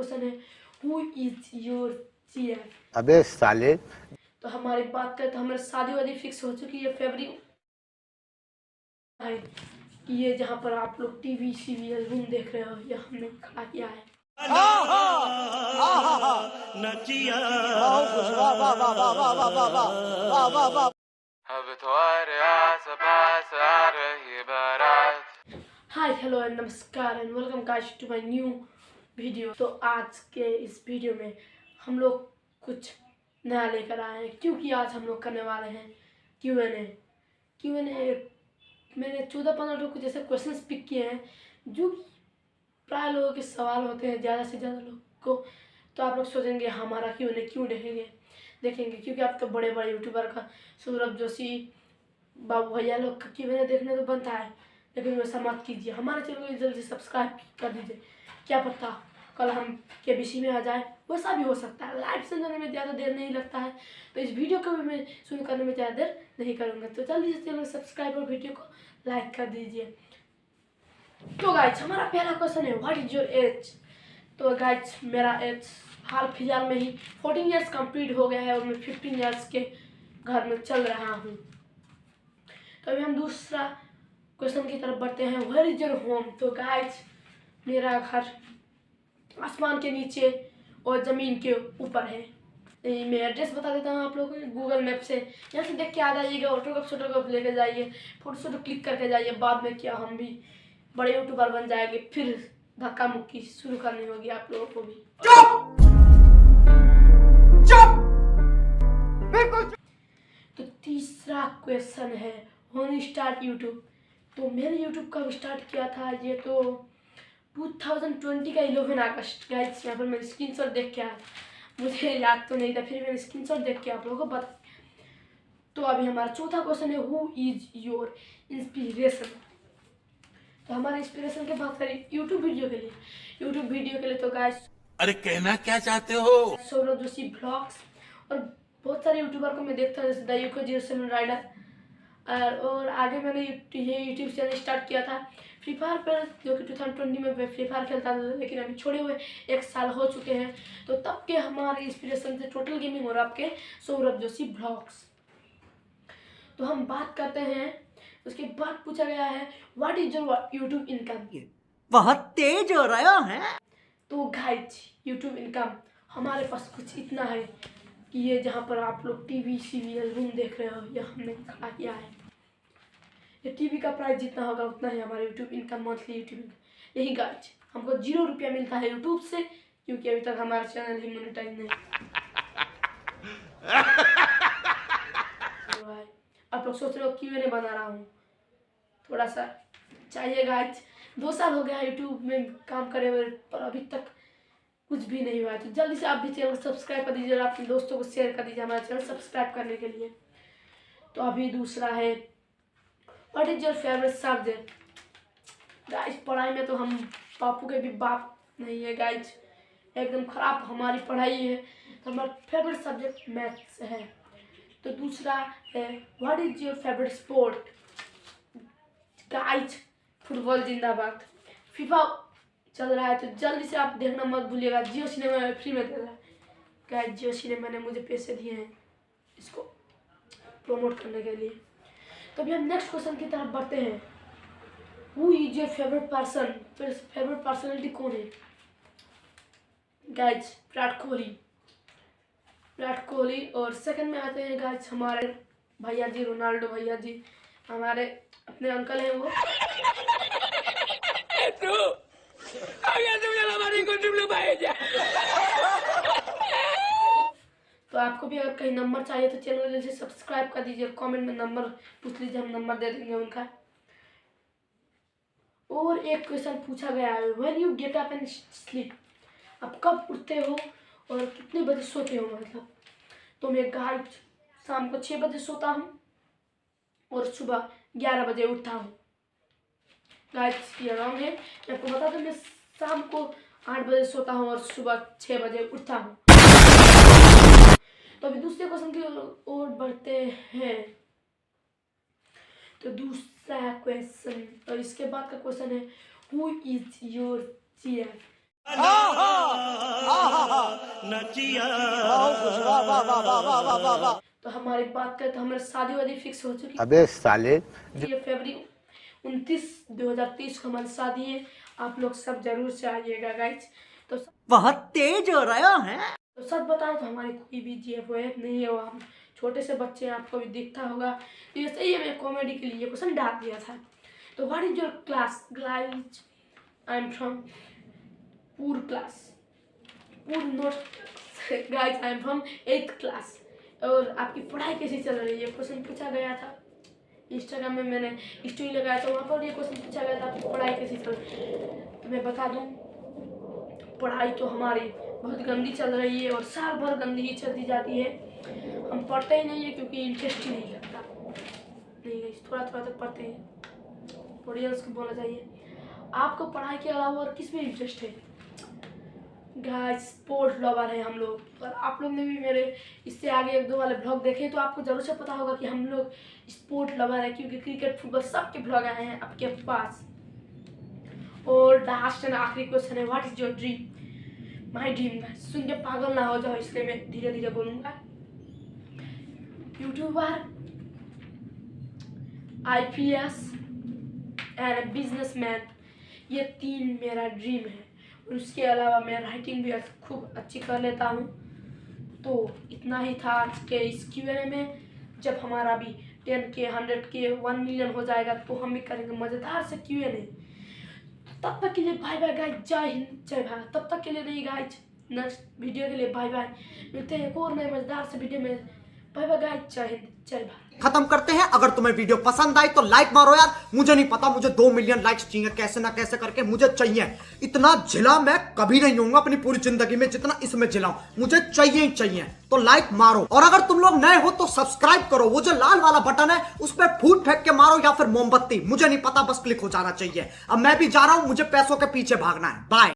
Question है, who is your CF? अबे साले। तो हमारी बात करें तो हमारी शादी वादी फिक्स हो चुकी है। फरवरी है ये जहाँ पर आप लोग टीवी सीरियल रूम देख रहे हो, यह हमने खड़ा किया है। अब तुम्हारे आस-पास आ रही बारात। हाय हेलो एंड नमस्कार and welcome guys to my new video. तो आज के इस वीडियो में हम लोग कुछ नया लेकर आए हैं, क्योंकि आज हम लोग करने वाले हैं Q&A। मैंने 14-15 कुछ ऐसे क्वेश्चंस पिक किए हैं जो प्राय लोगों के सवाल होते हैं, ज़्यादा से ज़्यादा लोग को। तो आप लोग सोचेंगे हमारा Q&A क्यों देखेंगे, क्योंकि आप तो बड़े बड़े यूट्यूबर का सौरभ जोशी, बाबू भैया लोग का Q&A देखने तो बनता है, लेकिन वैसा मत कीजिए। हमारे चैनल को जल्दी सब्सक्राइब कर दीजिए। क्या पता कल हम KBC में आ जाए, वैसा भी हो सकता है। लाइव सुनने में ज़्यादा देर नहीं लगता है, तो इस वीडियो को भी मैं शुरू करने में ज़्यादा देर नहीं करूँगा। तो जल्दी से चैनल सब्सक्राइब और वीडियो को लाइक कर दीजिए। तो गाइज हमारा पहला क्वेश्चन है, व्हाट इज योर एज? तो गाइज मेरा एज हाल फिलहाल में ही 14 ईयर्स कंप्लीट हो गया है और मैं 15 ईयर्स के घर में चल रहा हूँ। तो अभी हम दूसरा क्वेश्चन की तरफ बढ़ते हैं, वेयर इज योर होम? तो गाइज मेरा घर आसमान के नीचे और ज़मीन के ऊपर है। मैं एड्रेस बता देता हूँ आप लोगों को गूगल मैप से। यहाँ से देख के आ जाइएगा, ऑटोग्राफ लेके जाइए, फोटो क्लिक करके जाइए। बाद में क्या हम भी बड़े यूट्यूबर बन जाएंगे, फिर धक्का मुक्की शुरू करनी होगी आप लोगों को भी। तो तीसरा क्वेश्चन है, व्हेन स्टार्ट यूट्यूब? तो मैंने यूट्यूब कब स्टार्ट किया था? ये तो 2020 का 11 अगस्त। गाइस यहाँ पर मैंने स्क्रीनशॉट देख के आया, मुझे याद तो नहीं था, फिर मैंने स्क्रीनशॉट देख के आप लोगों को बता। तो अभी हमारा चौथा क्वेश्चन है, हु इज योर इंस्पिरेशन? तो हमारे इंस्पिरेशन की बात करें यूट्यूब वीडियो के लिए तो गाइस, अरे कहना क्या चाहते हो? सौरभ जोशी ब्लॉग्स और बहुत सारे यूट्यूबर को मैं देखता हूँ, जैसे द यूको 07 राइडर। और आगे मैंने ये यूट्यूब चैनल स्टार्ट किया था फ्री फायर पर, जो कि 2020 में मैं फ्री फायर खेलता था, लेकिन अभी छोड़े हुए 1 साल हो चुके हैं। तो तब के हमारे इंस्पिरेशन से टोटल गेमिंग और आपके सौरभ जोशी ब्लॉग्स। तो हम बात करते हैं, उसके बाद पूछा गया है, what is your YouTube income? बहुत तेज हो रहा है। तो गाइज यूट्यूब इनकम हमारे पास कुछ इतना है कि ये जहाँ पर आप लोग टीवी सीरियल रूम देख रहे हो, यह हमने खड़ा किया है। ये टीवी का प्राइस जितना होगा उतना ही हमारा YouTube income, monthly YouTube income. यही गाइज हमको 0 रुपया मिलता है यूट्यूब से, क्योंकि अभी तक हमारा चैनल ही मोनेटाइज नहीं। तो भाई आप लोग सोच रहे हो Q&A बना रहा हूँ, थोड़ा सा चाहिए गाइज। 2 साल हो गया यूट्यूब में काम करे हुए, पर अभी तक कुछ भी नहीं हुआ है। तो जल्दी से आप भी चैनल को सब्सक्राइब कर दीजिए और अपने दोस्तों को शेयर कर दीजिए हमारा चैनल सब्सक्राइब करने के लिए। तो अभी दूसरा है, what is your favourite subject? Guys पढ़ाई में तो हम पापू के भी बाप नहीं है गाइज, एकदम खराब हमारी पढ़ाई है। तो हमारा फेवरेट सब्जेक्ट मैथ्स है। तो दूसरा है, what is your favourite sport? Guys football जिंदाबाद। फीफा चल रहा है, तो जल्दी से आप देखना मत भूलिएगा। जियो सिनेमा में फ्री में दे रहा है गाइज, जियो सिनेमा ने मुझे पैसे दिए हैं इसको प्रमोट करने के लिए। तो अभी हम नेक्स्ट क्वेश्चन की तरफ बढ़ते हैं, who is your favourite person? फिर फेवरेट पर्सनैलिटी कौन है? गाइज विराट कोहली। और सेकंड में आते हैं गाइज हमारे भैया जी, रोनाल्डो भैया जी, हमारे अपने अंकल हैं वो। तो आपको भी अगर कहीं नंबर चाहिए तो चैनल जैसे सब्सक्राइब कर दीजिए, कमेंट में नंबर पूछ लीजिए, हम नंबर दे देंगे उनका। और एक क्वेश्चन पूछा गया है, when you get up and sleep? आप कब उठते हो और कितने बजे सोते हो? मतलब तो मैं गाइज शाम को 6 बजे सोता हूँ और सुबह 11 बजे उठता हूँ। गाइज ये रॉन्ग है, मैं आपको बता दूँ, मैं शाम को 8 बजे सोता हूँ और सुबह 6 बजे उठता हूँ। तो अभी दूसरे क्वेश्चन की ओर बढ़ते हैं। तो दूसरा क्वेश्चन और इसके बाद का क्वेश्चन है, हु इज योर CF? तो हमारी बात करें तो हमारी शादी वादी फिक्स हो चुकी है। अबे साले ये फरवरी 29 2023 को हमारी शादी है। आप लोग सब जरूर से आइएगा गाइज। तो बहुत तेज हो रहा है। तो सच बताओ तो हमारी कोई भी GF नहीं है। वो हम छोटे से बच्चे हैं, आपको भी दिखता होगा। तो ये सही है, मैं कॉमेडी के लिए क्वेश्चन डाल दिया था। तो what is your class guys? I am from पूर क्लास, पूर note guys, I am from 8th class. और आपकी पढ़ाई कैसी चल रही है, क्वेश्चन पूछा गया था। इंस्टाग्राम में मैंने स्टोरी लगाया था, वहाँ पर ये क्वेश्चन पूछा गया था, आपकी पढ़ाई कैसी चल रही है। तो मैं बता दूँ, पढ़ाई तो हमारी बहुत गंदी चल रही है और साल भर गंदी ही चलती जाती है। हम पढ़ते ही नहीं है क्योंकि इंटरेस्ट ही नहीं लगता। नहीं गाइस, थोड़ा थोड़ा तो पढ़ते हैं। ऑडियंस को बोलना चाहिए आपको पढ़ाई के अलावा और किस में इंटरेस्ट है। गाइस स्पोर्ट्स लवर है हम लोग। और आप लोग ने भी मेरे इससे आगे 1-2 वाले ब्लॉग देखे तो आपको जरूर से पता होगा कि हम लोग स्पोर्ट लवर है, क्योंकि क्रिकेट फुटबॉल सबके ब्लॉग आए हैं आपके पास। और लास्ट एंड आखिरी क्वेश्चन है, what is your dream? My dream guys, सुन के पागल ना हो जाओ, इसलिए मैं धीरे धीरे बोलूँगा। यूट्यूबर, IPS एंड बिजनेसमैन, ये 3 मेरा ड्रीम है। और उसके अलावा मैं राइटिंग भी खूब अच्छी कर लेता हूँ। तो इतना ही था आज के इस Q&A में। जब हमारा भी 10K 100K 1 मिलियन हो जाएगा तो हम भी करेंगे मज़ेदार से Q&A। तब तक के लिए बाय बाय गाइज, जय हिंद जय भारत। तब तक के लिए नहीं गाइज, नेक्स्ट वीडियो के लिए बाय बाय। मिलते हैं एक और नए मजेदार से वीडियो में। बाय बाय गाइज, जय हिंद जय भारत। खत्म करते हैं। अगर तुम्हें वीडियो पसंद आई तो लाइक मारो यार। मुझे नहीं पता, मुझे 2 मिलियन लाइक्स चाहिए, कैसे ना कैसे करके मुझे चाहिए। इतना झिला मैं कभी नहीं होऊंगा अपनी पूरी जिंदगी में जितना इसमें झिलाऊं। मुझे चाहिए ही चाहिए। तो लाइक मारो, और अगर तुम लोग नए हो तो सब्सक्राइब करो। वो जो लाल वाला बटन है उस पर फूट फेंक के मारो या फिर मोमबत्ती, मुझे नहीं पता, बस क्लिक हो जाना चाहिए। अब मैं भी जा रहा हूं, मुझे पैसों के पीछे भागना है। बाय।